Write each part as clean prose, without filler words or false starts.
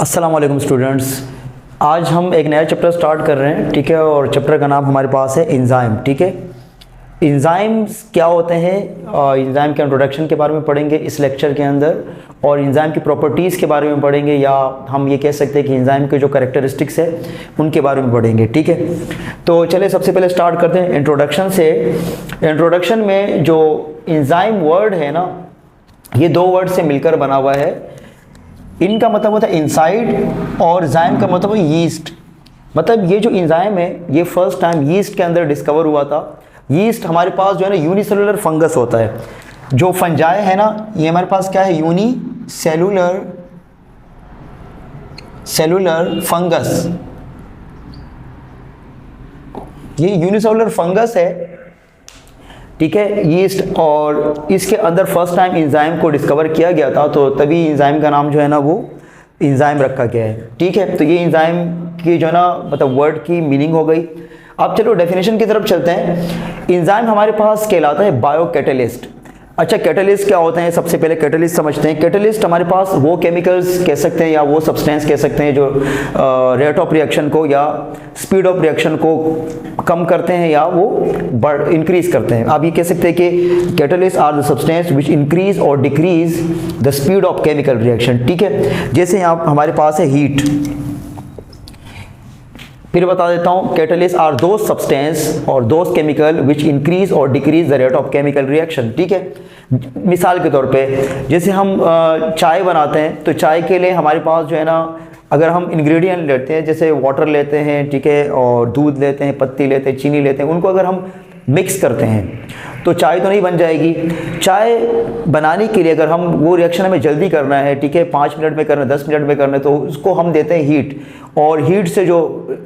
अस्सलाम वालेकुम स्टूडेंट्स। आज हम एक नया चैप्टर स्टार्ट कर रहे हैं, ठीक है। और चैप्टर का नाम हमारे पास है एंजाइम, ठीक है। एंजाइम्स क्या होते हैं, एंजाइम के इंट्रोडक्शन के बारे में पढ़ेंगे इस लेक्चर के अंदर, और एंजाइम की प्रॉपर्टीज़ के बारे में पढ़ेंगे, या हम ये कह सकते हैं कि एंजाइम के जो कैरेक्टरिस्टिक्स है उनके बारे में पढ़ेंगे, ठीक है। तो चलिए सबसे पहले स्टार्ट करते हैं इंट्रोडक्शन से। इंट्रोडक्शन में जो एंजाइम वर्ड है ना, ये दो वर्ड से मिलकर बना हुआ है। इनका मतलब होता है इनसाइड, और एंजाइम का मतलब है यीस्ट। मतलब ये जो एंजाइम है ये फर्स्ट टाइम यीस्ट के अंदर डिस्कवर हुआ था। यीस्ट हमारे पास जो है ना यूनिसेलुलर फंगस होता है। जो फंजाई है ना, ये हमारे पास क्या है, सेलुलर फंगस। ये यूनिसेलुलर फंगस है, ठीक है, यीस्ट। और इसके अंदर फर्स्ट टाइम एंजाइम को डिस्कवर किया गया था, तो तभी एंजाइम का नाम जो है ना वो एंजाइम रखा गया है, ठीक है। तो ये एंजाइम की जो है ना मतलब वर्ड की मीनिंग हो गई। अब चलो डेफिनेशन की तरफ चलते हैं। एंजाइम हमारे पास कहलाता है बायो कैटलिस्ट। अच्छा, कैटलिस्ट क्या होते हैं, सबसे पहले कैटलिस्ट समझते हैं। कैटलिस्ट हमारे पास वो केमिकल्स कह सकते हैं या वो सब्सटेंस कह सकते हैं जो रेट ऑफ रिएक्शन को या स्पीड ऑफ रिएक्शन को कम करते हैं या वो इंक्रीज करते हैं। आप ये कह सकते हैं कि catalyst are the substance which increase और decrease the speed of chemical reaction, ठीक है। जैसे यहाँ हमारे पास है हीट। फिर बता देता हूँ, कैटलिस्ट आर दोज सब्सटेंस और दोज केमिकल विच इंक्रीज और decrease the rate of chemical reaction, ठीक है। मिसाल के तौर पे जैसे हम चाय बनाते हैं, तो चाय के लिए हमारे पास जो है ना, अगर हम इंग्रेडिएंट लेते हैं, जैसे वाटर लेते हैं, ठीक है, और दूध लेते हैं, पत्ती लेते हैं, चीनी लेते हैं, उनको अगर हम मिक्स करते हैं तो चाय तो नहीं बन जाएगी। चाय बनाने के लिए अगर हम वो रिएक्शन हमें जल्दी करना है, ठीक है, 5 मिनट में करना है, 10 मिनट में करना है, तो उसको हम देते हैं हीट। और हीट से जो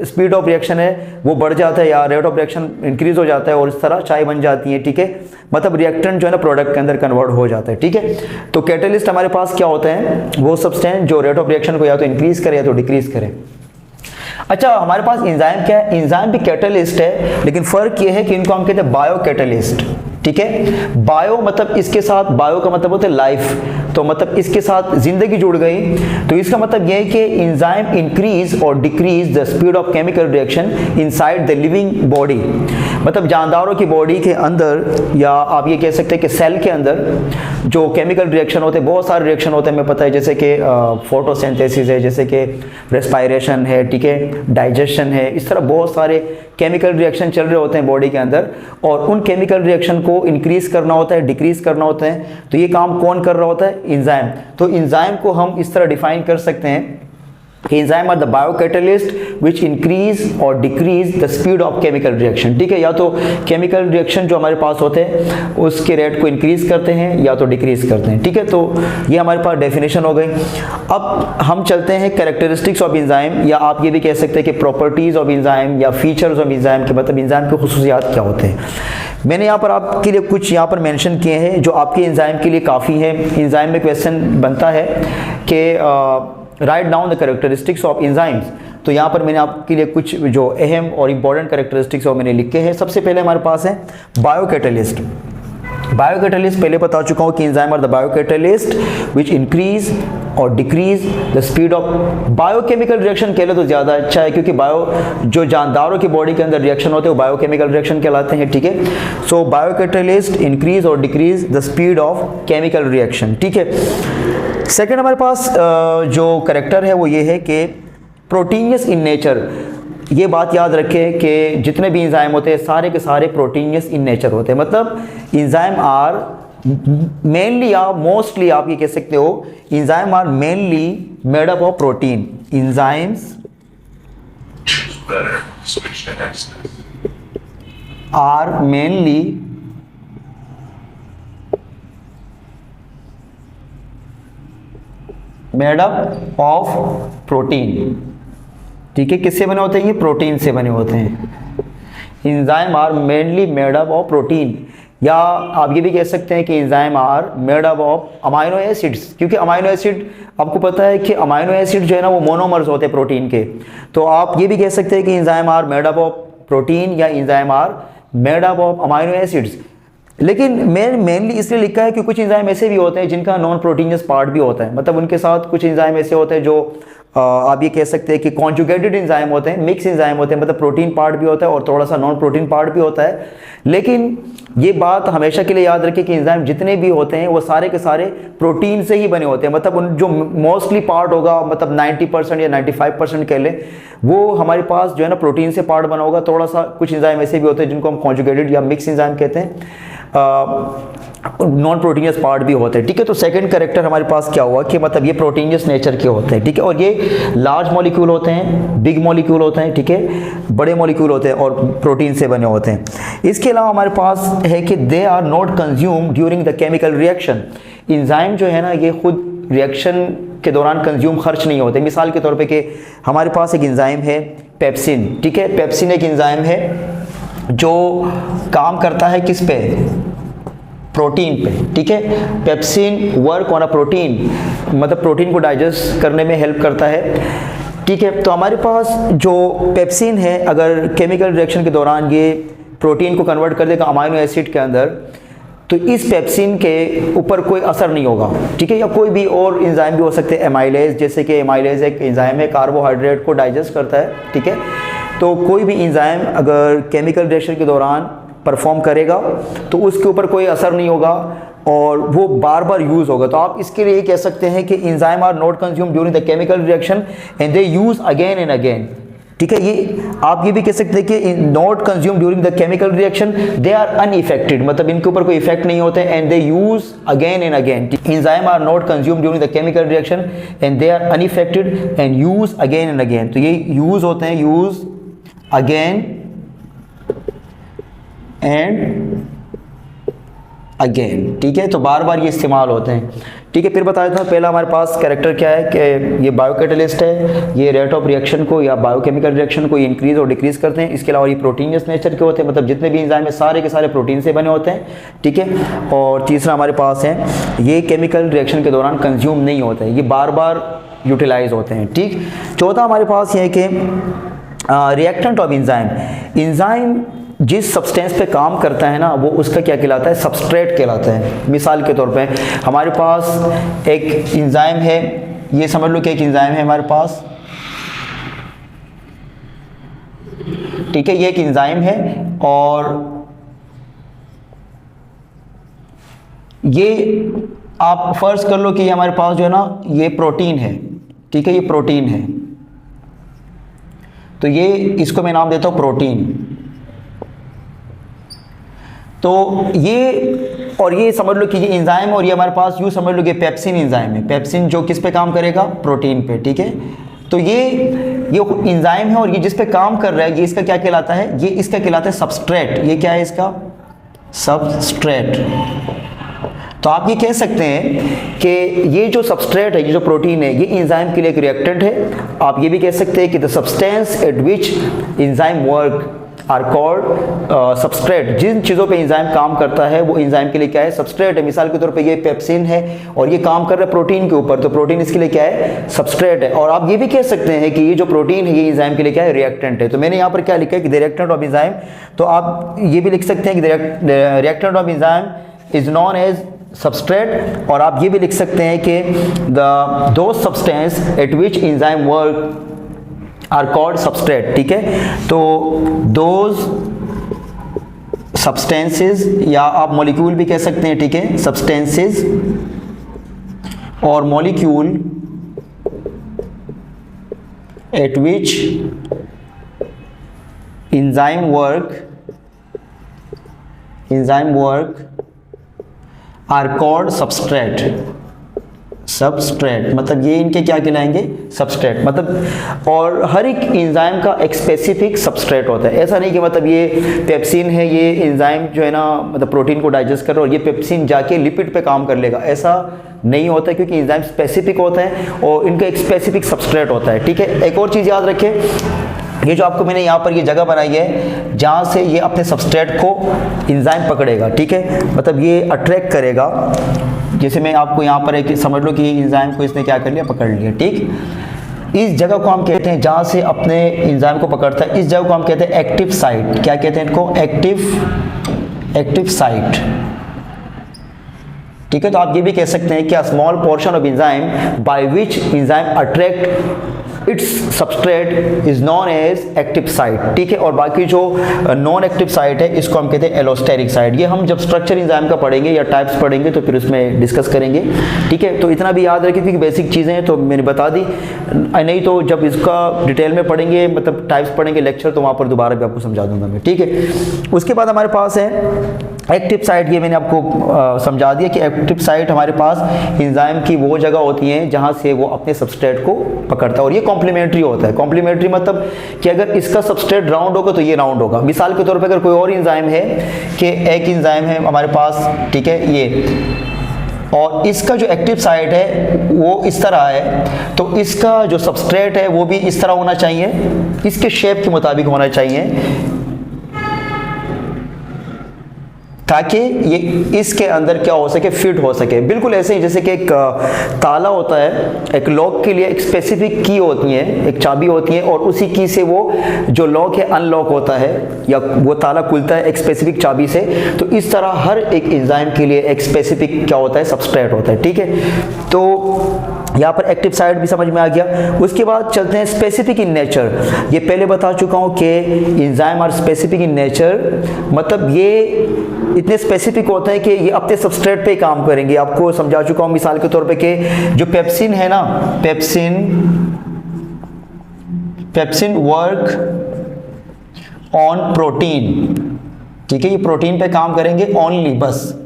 स्पीड ऑफ रिएक्शन है वो बढ़ जाता है या रेट ऑफ रिएक्शन इंक्रीज हो जाता है, और इस तरह चाय बन जाती है, ठीक है। मतलब रिएक्टेंट जो है ना प्रोडक्ट के अंदर कन्वर्ट हो जाता है, ठीक है। तो कैटलिस्ट हमारे पास क्या होता है, वो सब्सटेंस जो रेट ऑफ रिएक्शन को या तो इंक्रीज करे या तो डिक्रीज करे। अच्छा, हमारे पास एंजाइम क्या है, एंजाइम भी कैटलिस्ट है, लेकिन फर्क ये है कि इनको हम कहते हैं बायो कैटलिस्ट, ठीक है। बायो मतलब इसके साथ, बायो का मतलब होता है लाइफ, तो मतलब इसके साथ जिंदगी जुड़ गई। तो इसका मतलब यह है कि एंजाइम इंक्रीज और decrease the speed of chemical reaction inside the living body. मतलब जानदारों की बॉडी के अंदर, या आप ये कह सकते हैं कि सेल के अंदर जो केमिकल रिएक्शन होते हैं, बहुत सारे रिएक्शन होते हैं, हमें पता है, जैसे कि फोटोसिंथेसिस है, जैसे कि रेस्पायरेशन है, ठीक है, डाइजेशन है, इस तरह बहुत सारे केमिकल रिएक्शन चल रहे होते हैं बॉडी के अंदर, और उन केमिकल रिएक्शन को इंक्रीज करना होता है, डिक्रीज करना होता है। तो ये काम कौन कर रहा होता है, एंजाइम। तो एंजाइम को हम इस तरह डिफाइन कर सकते हैं कि enzyme are the bio catalyst which increase और decrease the speed of chemical reaction, ठीक है। या तो केमिकल रिएक्शन जो हमारे पास होते हैं उसके रेट को इंक्रीज करते हैं या तो डिक्रीज करते हैं, ठीक है। तो ये हमारे पास डेफिनेशन हो गई। अब हम चलते हैं कैरेक्टरिस्टिक्स ऑफ एंजाइम, या आप ये भी कह सकते हैं कि प्रॉपर्टीज ऑफ एंजाइम या फीचर्स ऑफ एंजाइम के, मतलब एंजाइम के खुसूसियात क्या होते हैं। मैंने यहाँ पर आपके लिए कुछ यहाँ पर मेंशन किए हैं जो आपके एंजाइम के लिए काफ़ी है। एंजाइम में क्वेश्चन बनता है कि write down the characteristics of enzymes. तो यहाँ पर मैंने आपके लिए कुछ जो अहम और इम्पॉर्टेंट कैरेक्टरिस्टिक्स वो मैंने लिखे हैं। सबसे पहले हमारे पास है बायो कैटलिस्ट। बायो कैटलिस्ट पहले बता चुका हूँ कि enzyme are the bio catalyst which increase और decrease the speed of biochemical reaction. कह लो तो ज़्यादा अच्छा है, क्योंकि बायो जो जानदारों की बॉडी के अंदर रिएक्शन होते हैं वो बायोकेमिकल रिएक्शन कहलाते हैं, ठीक है। सो बायो कैटलिस्ट इंक्रीज और decrease the speed of chemical reaction, ठीक है। सेकेंड हमारे पास जो करेक्टर है वो ये है कि प्रोटीनियस इन नेचर। ये बात याद रखें कि जितने भी एंजाइम होते हैं सारे के सारे प्रोटीनियस इन नेचर होते हैं। मतलब एंजाइम आर मेनली, या मोस्टली आप ये कह सकते हो, enzyme are mainly made up of protein. Enzymes are mainly made up of protein, ठीक है। किससे बने होते हैं ये, प्रोटीन से बने होते हैं। Enzyme are mainly made up of protein, या आप ये भी कह सकते हैं कि enzyme are made up of amino acids, क्योंकि अमाइनो एसिड आपको पता है कि अमाइनो एसिड जो है ना वो मोनोमर्स होते हैं प्रोटीन के। तो आप ये भी कह सकते हैं कि enzyme are made up of protein या enzyme are made up of amino acids. लेकिन मेनली इसलिए लिखा है कि कुछ एंजाइम ऐसे भी होते हैं जिनका नॉन प्रोटीनियस पार्ट भी होता है, मतलब उनके साथ कुछ एंजाइम ऐसे होते हैं जो आप ये कह सकते हैं कि कॉन्जुगेटेड एंजाइम होते हैं, मिक्स एंजाइम होते हैं, मतलब प्रोटीन पार्ट भी होता है और थोड़ा सा नॉन प्रोटीन पार्ट भी होता है। लेकिन ये बात हमेशा के लिए याद रखें कि एंजाइम जितने भी होते हैं वो सारे के सारे प्रोटीन से ही बने होते हैं। मतलब उन जो मोस्टली पार्ट होगा, मतलब 90% या 95% कह लें, वो हमारे पास जो है ना प्रोटीन से पार्ट बना होगा। थोड़ा सा कुछ एंजाइम ऐसे भी होते हैं जिनको हम कॉन्जुगेटेड या मिक्स एंजाइम कहते हैं, नॉन प्रोटीनियस पार्ट भी होते हैं। ठीक है, तो सेकंड कैरेक्टर हमारे पास क्या हुआ कि मतलब ये प्रोटीनियस नेचर के होते हैं। ठीक है, और ये लार्ज मॉलिक्यूल होते हैं, बिग मॉलिक्यूल होते हैं। ठीक है, बड़े मॉलिक्यूल होते हैं और प्रोटीन से बने होते हैं। इसके अलावा हमारे पास है कि they are not consume during the chemical reaction. Enzyme जो है ना ये खुद रिएक्शन के दौरान कंज्यूम खर्च नहीं होते। मिसाल के तौर पे कि हमारे पास एक एंजाइम है पेप्सिन। ठीक है, पेप्सिन एक एंजाइम है जो काम करता है किस पे, प्रोटीन पे। ठीक है, pepsin work on a protein, मतलब प्रोटीन को डाइजेस्ट करने में हेल्प करता है। ठीक है, तो हमारे पास जो पेप्सिन है अगर केमिकल रिएक्शन के दौरान ये प्रोटीन को कन्वर्ट कर देगा अमाइनो एसिड के अंदर, तो इस पेप्सिन के ऊपर कोई असर नहीं होगा। ठीक है, या कोई भी और एंजाइम भी हो सकते हैं, एमाइलेज, जैसे कि एमाइलेज एक एंजाइम है, कार्बोहाइड्रेट को डाइजेस्ट करता है। ठीक है, तो कोई भी एंजाइम अगर केमिकल रिएक्शन के दौरान परफॉर्म करेगा तो उसके ऊपर कोई असर नहीं होगा और वो बार बार यूज़ होगा। तो आप इसके लिए कह सकते हैं कि enzyme are not consume during the chemical reaction and they use again and again. ठीक है, ये आप ये भी कह सकते हैं कि not consume during the chemical reaction, they are unaffected, मतलब इनके ऊपर कोई इफेक्ट नहीं होते and they use again and again. Enzyme are not consume during the chemical reaction and they are unaffected and use again and again. तो ये use होते हैं, यूज अगेन एंड अगेन। ठीक है, तो बार बार ये इस्तेमाल होते हैं। ठीक है, फिर बता देता हूँ पहला हमारे पास कैरेक्टर क्या है कि ये बायोकैटलिस्ट है, ये रेट ऑफ रिएक्शन को या बायोकेमिकल रिएक्शन को इंक्रीज और डिक्रीज करते हैं। इसके अलावा ये प्रोटीनियस नेचर के होते हैं, मतलब जितने भी एंजाइम है सारे के सारे प्रोटीन से बने होते हैं। ठीक है, और तीसरा हमारे पास है ये केमिकल रिएक्शन के दौरान कंज्यूम नहीं होते हैं, ये बार बार यूटिलाइज होते हैं। ठीक, चौथा हमारे पास ये है कि रिएक्टेंट ऑफ एंजाइम, एंजाइम जिस सब्सटेंस पे काम करता है ना वो उसका क्या कहलाता है, सबस्ट्रेट कहलाता है। मिसाल के तौर पे हमारे पास एक एंजाइम है, ये समझ लो कि एक एंजाइम है हमारे पास। ठीक है, ये एक एंजाइम है और ये आप फर्ज कर लो कि ये हमारे पास जो है ना ये प्रोटीन है। ठीक है, ये प्रोटीन है, तो ये इसको मैं नाम देता हूँ प्रोटीन। तो ये और ये समझ लो कि ये एंजाइम और ये हमारे पास यूँ समझ लो कि पेप्सिन एंजाइम है। पेप्सिन जो किस पे काम करेगा, प्रोटीन पे। ठीक है, तो ये एंजाइम है और ये जिस पे काम कर रहा है ये इसका क्या कहलाता है, ये इसका कहलाता है सबस्ट्रेट। ये क्या है इसका, सबस्ट्रेट। तो आप ये कह सकते हैं कि ये जो सबस्ट्रेट है, ये जो प्रोटीन है, ये एंजाइम के लिए एक रिएक्टेंट है। आप ये भी कह सकते हैं कि the substance at which enzyme work are called substrate. जिन चीज़ों पे एंजाइम काम करता है वो एंजाइम के लिए क्या है, सबस्ट्रेट है। मिसाल के तौर पे ये पेप्सिन है और ये काम कर रहा है प्रोटीन के ऊपर, तो प्रोटीन इसके लिए क्या है, सबस्ट्रेट है। और आप ये भी कह सकते हैं कि ये जो प्रोटीन है ये एंजाइम के लिए क्या है, रिएक्टेंट है। तो मैंने यहाँ पर क्या लिखा है कि द रिएक्टेंट ऑफ एंजाइम, तो आप ये भी लिख सकते हैं कि the reactant of enzyme is known as substrate. और आप ये भी लिख सकते हैं कि दो substance at which enzyme work are called substrate. ठीक है, तो दोज सब्सटेंसेस या आप मॉलिक्यूल भी कह सकते हैं। ठीक है, सब्सटेंसेस और molecule at which enzyme work are called substrate. Substrate मतलब ये इनके क्या कहलाएंगे, सबस्ट्रेट। मतलब और हर एक एंजाइम का एक स्पेसिफिक सबस्ट्रेट होता है। ऐसा नहीं कि मतलब ये पेप्सिन है, ये एंजाइम जो है ना मतलब प्रोटीन को डाइजेस्ट कर रहा है और ये पेप्सिन जाके लिपिड पे काम कर लेगा, ऐसा नहीं होता है, क्योंकि एंजाइम स्पेसिफिक होता है और इनका एक स्पेसिफिक सबस्ट्रेट होता है। ठीक है, एक और चीज़ याद रखें, ये जो आपको मैंने यहाँ पर ये जगह बनाई है जहाँ से ये अपने सबस्ट्रेट को एंजाइम पकड़ेगा। ठीक है, मतलब ये अट्रैक्ट करेगा। जैसे मैं आपको यहाँ पर एक समझ लो कि एंजाइम को इसने क्या कर लिया, पकड़ लिया। ठीक, इस जगह को हम कहते हैं जहाँ से अपने एंजाइम को पकड़ता है, इस जगह को हम कहते हैं एक्टिव साइट। क्या कहते हैं इनको, एक्टिव साइट। ठीक है। तो आप ये भी कह सकते हैं कि a small portion of enzyme by which enzyme attract its substrate is known as active site, ठीक है। और बाकी जो नॉन एक्टिव साइट है इसको हम कहते हैं एलोस्टेरिक साइट। ये हम जब स्ट्रक्चर एंजाइम का पढ़ेंगे या टाइप्स पढ़ेंगे तो फिर उसमें डिस्कस करेंगे, ठीक है। तो इतना भी याद रखिए क्योंकि बेसिक चीज़ें हैं तो मैंने बता दी, नहीं तो जब इसका डिटेल में पढ़ेंगे मतलब टाइप्स पढ़ेंगे लेक्चर तो वहाँ पर दोबारा भी आपको समझा दूंगा मैं, ठीक है। उसके बाद हमारे पास है एक्टिव साइट। ये मैंने आपको समझा दिया कि एक्टिव साइट हमारे पास एंजाइम की वो जगह होती है जहाँ से वो अपने सबस्ट्रेट को पकड़ता है और ये कॉम्प्लीमेंट्री होता है। कॉम्प्लीमेंट्री मतलब कि अगर इसका सबस्ट्रेट राउंड होगा तो ये राउंड होगा। मिसाल के तौर पे अगर कोई और एंजाइम है कि एक एंजाइम है हमारे पास, ठीक है, ये, और इसका जो एक्टिव साइट है वो इस तरह है तो इसका जो सबस्ट्रेट है वो भी इस तरह होना चाहिए, इसके शेप के मुताबिक होना चाहिए ताकि ये इसके अंदर क्या हो सके, फिट हो सके। बिल्कुल ऐसे ही जैसे कि एक ताला होता है, एक लॉक के लिए एक स्पेसिफिक की होती है, एक चाबी होती है और उसी की से वो जो लॉक है अनलॉक होता है या वो ताला खुलता है एक स्पेसिफिक चाबी से। तो इस तरह हर एक एंजाइम के लिए एक स्पेसिफिक क्या होता है, सबस्ट्रेट होता है, ठीक है। तो यहाँ पर एक्टिव साइट भी समझ में आ गया। उसके बाद चलते हैं स्पेसिफिक इन नेचर। ये पहले बता चुका हूँ कि enzyme are specific in nature, मतलब ये इतने स्पेसिफिक होते हैं कि ये अपने सबस्ट्रेट पे काम करेंगे। आपको समझा चुका हूँ मिसाल के तौर पे कि जो पेप्सिन है ना, पेप्सिन वर्क ऑन प्रोटीन, ठीक है, ये प्रोटीन पे काम करेंगे ओनली, बस,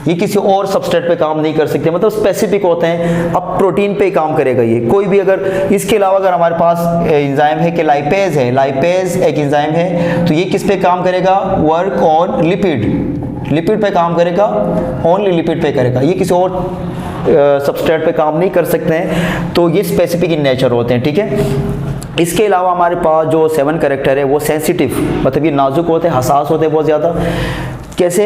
ये किसी और सबस्ट्रेट पे काम नहीं कर सकते, मतलब स्पेसिफिक होते हैं, अब प्रोटीन पे ही काम करेगा ये। कोई भी अगर इसके अलावा अगर हमारे पास एंजाइम है कि लाइपेज है, लाइपेज एक एंजाइम है तो ये किस पे काम करेगा, वर्क ऑन लिपिड, लिपिड पे काम करेगा, ओनली लिपिड पे करेगा, ये किसी और सबस्ट्रेट पे काम नहीं कर सकते हैं। तो ये स्पेसिफिक इन नेचर होते हैं, ठीक है। इसके अलावा हमारे पास जो 7 कैरेक्टर है वो सेंसिटिव, मतलब ये नाजुक होते हैं, हसास होते हैं बहुत ज़्यादा। कैसे,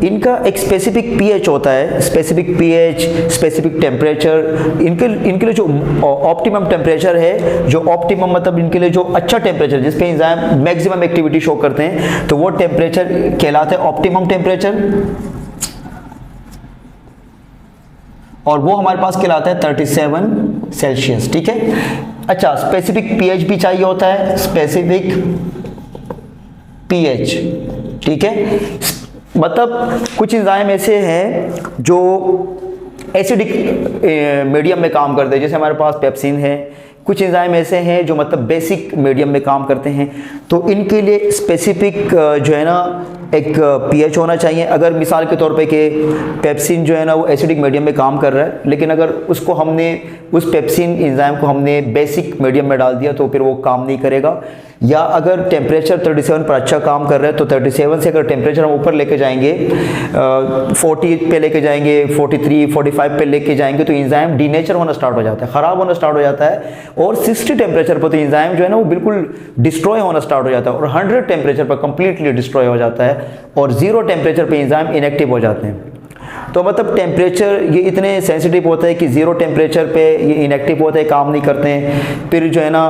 इनका एक स्पेसिफिक पीएच होता है, स्पेसिफिक पीएच, स्पेसिफिक टेम्परेचर, इनके लिए जो ऑप्टिमम टेम्परेचर है, जो ऑप्टिमम मतलब इनके लिए जो अच्छा टेम्परेचर जिस पे एंजाइम मैक्सिमम एक्टिविटी शो करते हैं तो वो टेम्परेचर कहलाता है ऑप्टिमम टेम्परेचर, और वो हमारे पास कहलाता है 37 सेल्सियस, ठीक है। अच्छा, स्पेसिफिक पीएच भी चाहिए होता है, स्पेसिफिक पीएच, ठीक है। मतलब कुछ एंजाइम ऐसे हैं जो एसिडिक मीडियम में काम करते हैं, जैसे हमारे पास पेप्सिन है। कुछ एंजाइम ऐसे हैं जो मतलब बेसिक मीडियम में काम करते हैं, तो इनके लिए स्पेसिफिक जो है ना एक पीएच होना चाहिए। अगर मिसाल के तौर पे कि पेप्सिन जो है ना वो एसिडिक मीडियम में काम कर रहा है, लेकिन अगर उसको हमने उस पेप्सिन एंजाइम को हमने बेसिक मीडियम में डाल दिया तो फिर वो काम नहीं करेगा। या अगर टेम्परेचर 37 पर अच्छा काम कर रहा है तो 37 से अगर टेम्परेचर हम ऊपर लेके जाएंगे, 40 पे लेके जाएंगे, 43, 45 पे लेके जाएंगे तो एंजाइम डीनेचर होना स्टार्ट हो जाता है, ख़राब होना स्टार्ट हो जाता है। और 60 टेम्परेचर पर तो एंजाइम जो है ना वो बिल्कुल डिस्ट्रॉय होना स्टार्ट हो जाता है, और 100 टेम्परेचर पर कंप्लीटली डिस्ट्रॉय हो जाता है, और 0 टेम्परेचर पर एंजाइम इनएक्टिव हो जाते हैं। तो मतलब टेम्परेचर ये इतने सेंसिटिव होता है कि 0 टेम्परेचर पे ये इनएक्टिव होते हैं, काम नहीं करते हैं। फिर जो है ना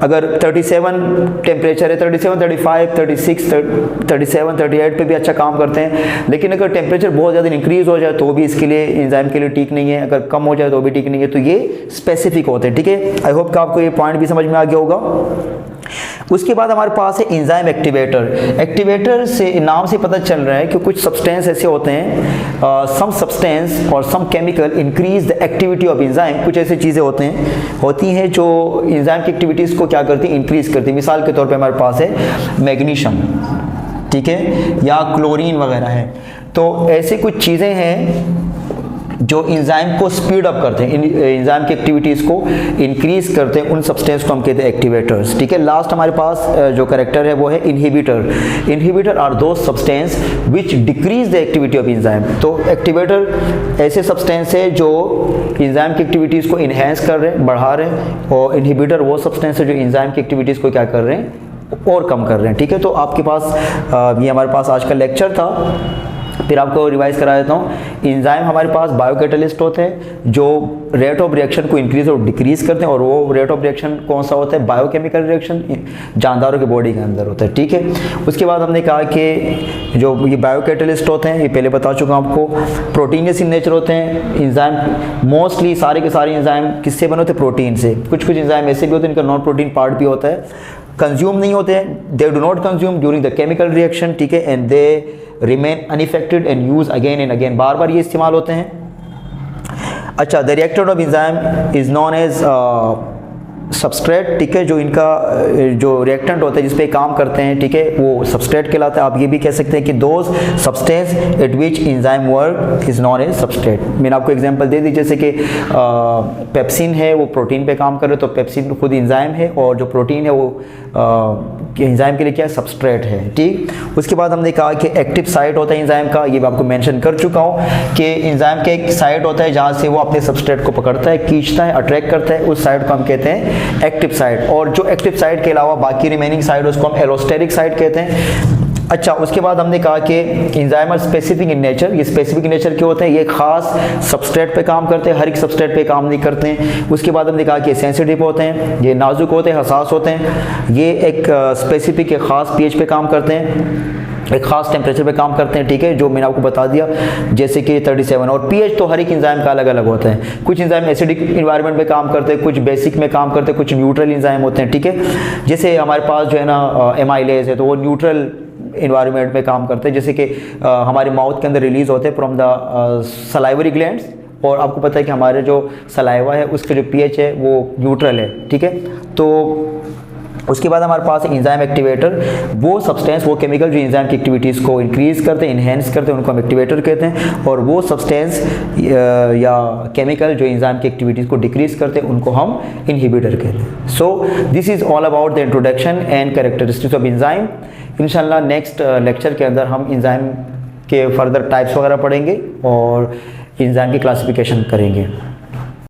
अगर 37 टेम्परेचर है, 37, 35, 36, 37, 38 पे भी अच्छा काम करते हैं। लेकिन अगर टेम्परेचर बहुत ज़्यादा इंक्रीज़ हो जाए तो भी इसके लिए एंजाइम के लिए ठीक नहीं है, अगर कम हो जाए तो भी ठीक नहीं है। तो ये स्पेसिफिक होते हैं, ठीक है। आई होप कि आपको ये पॉइंट भी समझ में आ गया होगा। उसके बाद हमारे पास है एंजाइम एक्टिवेटर। एक्टिवेटर से नाम से पता चल रहा है कि कुछ सब्सटेंस ऐसे होते हैं, सम सब्सटेंस और some chemical increase the activity of enzyme. कुछ ऐसी चीज़ें होती हैं जो एंजाइम की एक्टिविटीज़ को क्या करती हैं, इंक्रीज करती है। मिसाल के तौर पे हमारे पास है मैग्नीशियम, ठीक है, या क्लोरीन वगैरह है। तो ऐसी कुछ चीज़ें हैं जो एंजाइम को स्पीड अप करते हैं, एंजाइम की एक्टिविटीज़ को इंक्रीज करते हैं, उन सब्सटेंस को हम कहते हैं एक्टिवेटर्स, ठीक है। लास्ट हमारे पास जो कैरेक्टर है वो है इनहिबिटर। इनहिबिटर आर दो substance which decrease the activity of enzyme. तो एक्टिवेटर ऐसे सब्सटेंस है जो एंजाइम की एक्टिविटीज़ को इन्हेंस कर रहे हैं, बढ़ा रहे हैं, और इनहिबिटर वो सब्सटेंस है जो एंजाइम की एक्टिविटीज़ को क्या कर रहे हैं, और कम कर रहे हैं, ठीक है। तो आपके पास ये हमारे पास आज का लेक्चर था। फिर आपको रिवाइज करा देता हूँ। एंजाइम हमारे पास बायोकैटलिस्ट होते हैं जो रेट ऑफ रिएक्शन को इंक्रीज और डिक्रीज करते हैं, और वो रेट ऑफ रिएक्शन कौन सा होता है? बायोकेमिकल रिएक्शन जानदारों के बॉडी के अंदर होता है, ठीक है। उसके बाद हमने कहा कि जो ये बायोकैटलिस्ट होते हैं, ये पहले बता चुका हूँ आपको, प्रोटीनियस इन नेचर होते हैं। एंजाइम मोस्टली सारे के सारे एंजाइम किससे बने होते हैं? प्रोटीन से। कुछ कुछ एंजाइम ऐसे भी होते हैं इनका नॉन प्रोटीन पार्ट भी होता है, कंज्यूम नहीं होते हैं, they do not consume during the chemical reaction, ठीक है, and they remain unaffected and use again and again, बार बार ये इस्तेमाल होते हैं। अच्छा, the reacted of enzyme is known as substrate, ठीक है, जो इनका जो रिएक्टेंट होता है जिस पे काम करते हैं, ठीक है, वो सबस्ट्रेट कहलाता है। आप ये भी कह सकते हैं कि those substance at which enzyme work is known as substrate. मैंने आपको एग्जांपल दे दी, जैसे कि पेप्सिन है, वो प्रोटीन पे काम कर रहे, तो पेप्सिन खुद एंजाइम है, और जो प्रोटीन है वो एंजाइम के लिए क्या है? सबस्ट्रेट है, ठीक। उसके बाद हमने कहा कि एक्टिव साइट होता है एंजाइम का, ये मैं आपको मेंशन कर चुका हूँ कि एंजाइम का एक साइट होता है जहाँ से वो अपने सबस्ट्रेट को पकड़ता है, खींचता है, अट्रैक्ट करता है, उस साइट को हम कहते हैं एक्टिव साइट। और जो एक्टिव साइट के अलावा बाकी रिमेनिंग साइट उसको हम एलोस्टेरिक साइट कहते हैं। अच्छा, उसके बाद हमने कहा कि enzyme are specific in nature. ये स्पेसिफिक इन नेचर के होते हैं, ये खास सबस्ट्रेट पे काम करते हैं, हर एक सबस्ट्रेट पे काम नहीं करते हैं। उसके बाद हमने कहा कि सेंसिटिव होते हैं, ये नाजुक होते हैं, हसास होते हैं, ये एक स्पेसिफिक एक खास पीएच पे काम करते हैं, एक खास टेम्परेचर पे काम करते हैं, ठीक है, जो मैंने आपको बता दिया, जैसे कि 37। और पीएच तो हर एक एंजाइम का अलग अलग होता है, कुछ एंजाइम एसिडिक इन्वायरमेंट में काम करते हैं, कुछ बेसिक में काम करते हैं, कुछ न्यूट्रल एंजाइम होते हैं, ठीक है। जैसे हमारे पास जो है ना एमाइलेज है, तो वो न्यूट्रल इन्वायरमेंट में काम करते हैं, जैसे कि हमारे माउथ के अंदर रिलीज होते हैं फ्रॉम द सलाइवरी ग्लैंड्स, और आपको पता है कि हमारे जो सलाइवा है उसका जो पीएच है वो न्यूट्रल है, ठीक है। तो उसके बाद हमारे पास एंजाइम एक्टिवेटर, वो सब्सटेंस, वो केमिकल जो एंजाइम की एक्टिविटीज़ को इंक्रीज करते हैं, इन्हेंस करते हैं, उनको हम एक्टिवेटर कहते हैं। और वो सब्सटेंस या केमिकल जो एंजाइम की एक्टिविटीज़ को डिक्रीज करते हैं, उनको हम इनहिबिटर कहते हैं। So this is all about the introduction and characteristics of enzyme. इंशाल्लाह नेक्स्ट लेक्चर के अंदर हम एंजाइम के फर्दर टाइप्स वगैरह पढ़ेंगे और एंजाइम की क्लासिफिकेशन करेंगे।